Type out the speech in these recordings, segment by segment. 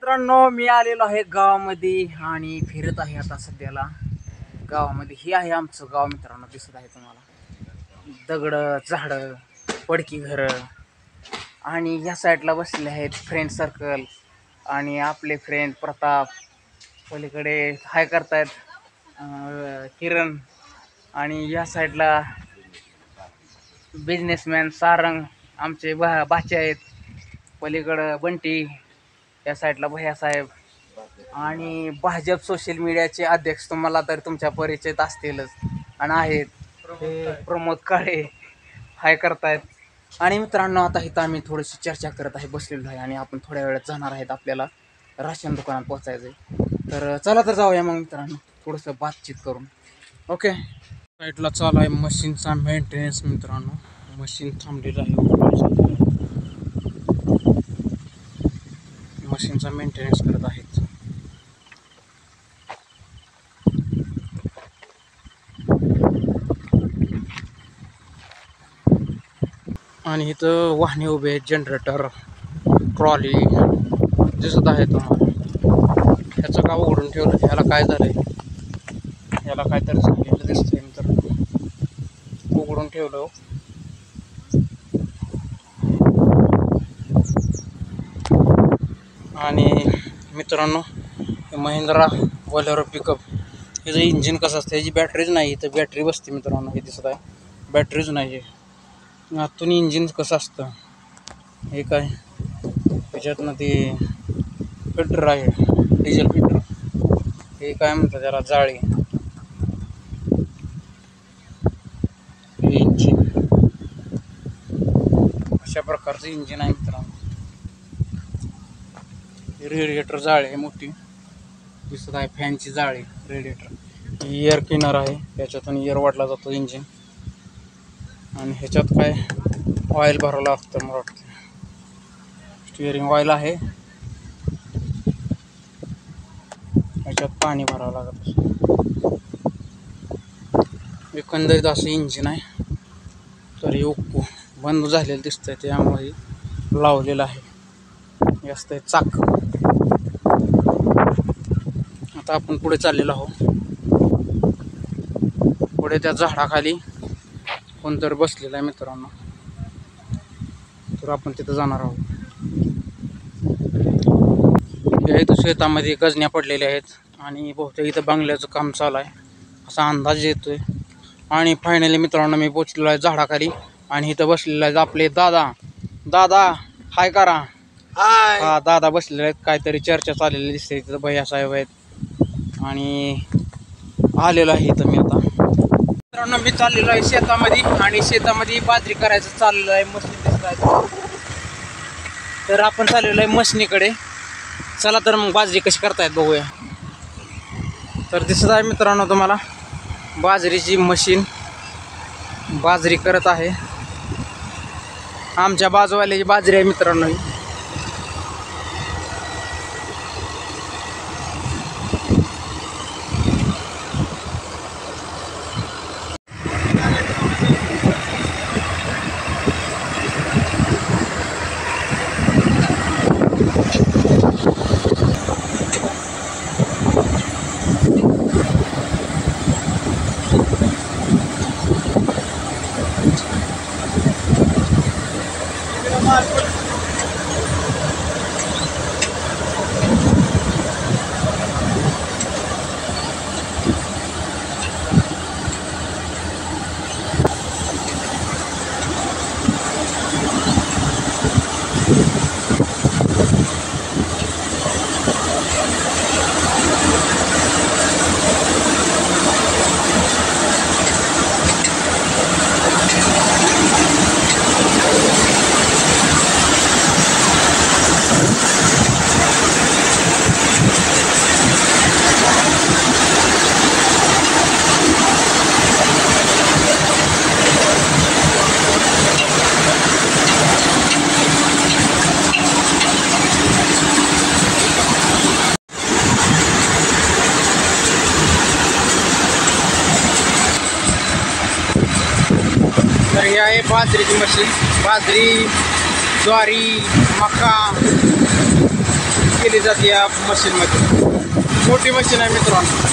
मित्रांनो, मी आलेलो आहे गावामध्ये आणि फिरत आहे आता सध्याला गावामध्ये. ही आहे आमचं गाव मित्रांनो, दिसत आहे तुम्हाला. दगड, झाडं, पडकी घरं आणि या साईडला बसलेले आहेत फ्रेंड सर्कल आणि आपले फ्रेंड प्रताप. पलीकडे हाय करतायत किरण आणि या साईडला बिझनेसमॅन सारंग आमचे बाचे आहेत. पलीकडं बंटी, या साईडला भैयासाहेब आणि भाजप सोशल मीडियाचे अध्यक्ष तुम्हाला तर तुमच्या परिचयात असतीलच आणि आहेत ते प्रमोद काळे हाय करतायत. आणि मित्रांनो, आता इथं आम्ही थोडीशी चर्चा करत आहे, बसलेलो आहे आणि आपण थोड्या वेळात जाणार आहेत. आपल्याला राशन दुकानात पोहोचायचं आहे, तर चला तर जाऊया मग मित्रांनो, थोडंसं बातचीत करून. ओके. साईडला चालू आहे मशीनचा मेंटेनन्स मित्रांनो. मशीन थांबलेलं आहे, मशीनचा मेंटेनन्स करत आहेत. आणि इथं वाहने उभे आहेत, जनरेटर, ट्रॉली दिसत आहे तुम्हाला. ह्याचं का उघडून ठेवलं, ह्याला काय झालंय, ह्याला काहीतरी झालेलं दिसतंय मित्रांनो, उघडून ठेवलं. आणि मित्रांनो, महिंद्रा बोलेरो पिकअप, ह्याचं इंजिन कसं असतं, ह्याची बॅटरीच नाही, इथं बॅटरी बसते मित्रांनो. हे दिसत आहे, बॅटरीच नाही आहे. आतून इंजिन कसं असतं, हे काय त्याच्यातनं ते फिल्टर आहे, डिझेल फिल्टर, हे काय म्हणतात त्याला, जाळी. हे इंजिन अशा प्रकारचं इंजिन आहे मित्रांनो. रेडिएटर जाळी आहे मोठी दिसत आहे, फॅनची जाळी, रेडिएटर, एअर क्लिनर आहे, त्याच्यातून एअर वाढला जातो इंजिन. आणि ह्याच्यात काय ऑइल भरावं लागतं मला वाटतं, स्टिअरिंग ऑइल आहे, ह्याच्यात पाणी भरावं लागतं. एकंदरीत असं इंजिन आहे. तर हे उक्कू बंद झालेलं दिसतंय, त्यामुळे लावलेलं आहे. हे असतंय चाक. आता आपण पुढे चाललेलो आहोत. पुढे त्या झाडाखाली कोणतरी बसलेलं आहे मित्रांनो, तर आपण तिथं जाणार आहोत. इथं शेतामध्ये गजण्या पडलेल्या आहेत आणि बहुतेक इथं बंगल्याचं काम चालू आहे असा अंदाज येतोय. आणि फायनली मित्रांनो, मी पोचलेलो आहे झाडाखाली आणि इथं बसलेलं आहे आपले दादा. दादा हाय करा. हा, दादा बसलेले आहेत, काहीतरी चर्चा चाललेली दिसते. तिथं भैयासाहेब आहेत आणि आलेलो आहे इथं मी. आता मित्रांनो, मी चाललेलो आहे शेतामध्ये आणि शेतामध्ये बाजरी करायचं चाललेलं आहे. मशीन दिसत आहे, तर आपण चाललेलो आहे मशीनीकडे. चला तर मग बाजरी कशी करतायत बघूया. तर दिसत आहे मित्रांनो तुम्हाला, बाजरीची मशीन बाजरी करत आहे. आमच्या बाजूवाल्याची बाजरी आहे मित्रांनो. तर हे आहे बाजरीची मशीन. बाजरी, ज्वारी, मका केली जाते या मशीनमध्ये. मोठी मशीन आहे मित्रांनो.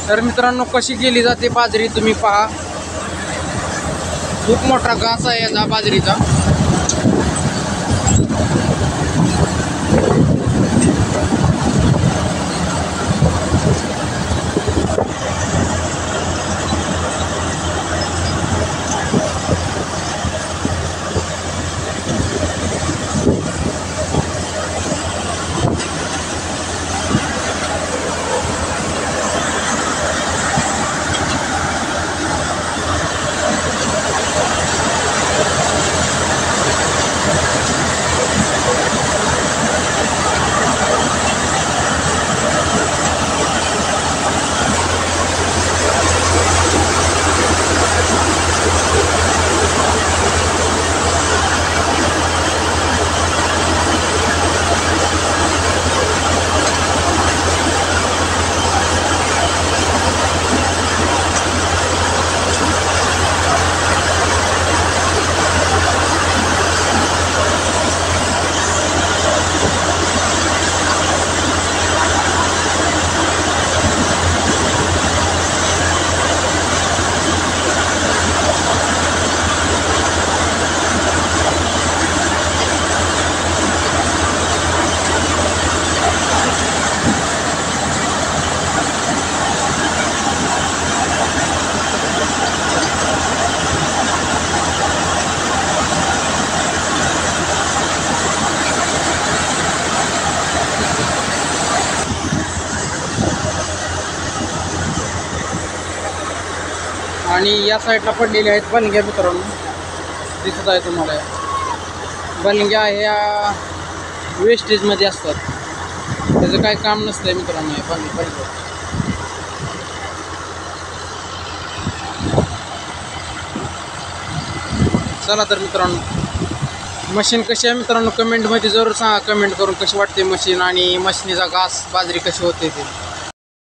तर मित्रांनो, कशी केली जाते बाजरी तुम्ही पहा. खूप मोठा घास आहे याचा बाजरीचा. आणि या साईडला पडलेले आहेत बलंग्या मित्रांनो. दिसत आहे तुम्हाला. बलंग्या ह्या वेस्टेजमध्ये असतात. त्याचं काही काम नसतंय मित्रांनो हे बलंग्या. चला तर मित्रांनो, मशीन कशी आहे मित्रांनो कमेंटमध्ये जरूर सांगा. कमेंट करून कशी वाटते मशीन आणि मशीनीचा घास बाजरी कशी होते ते.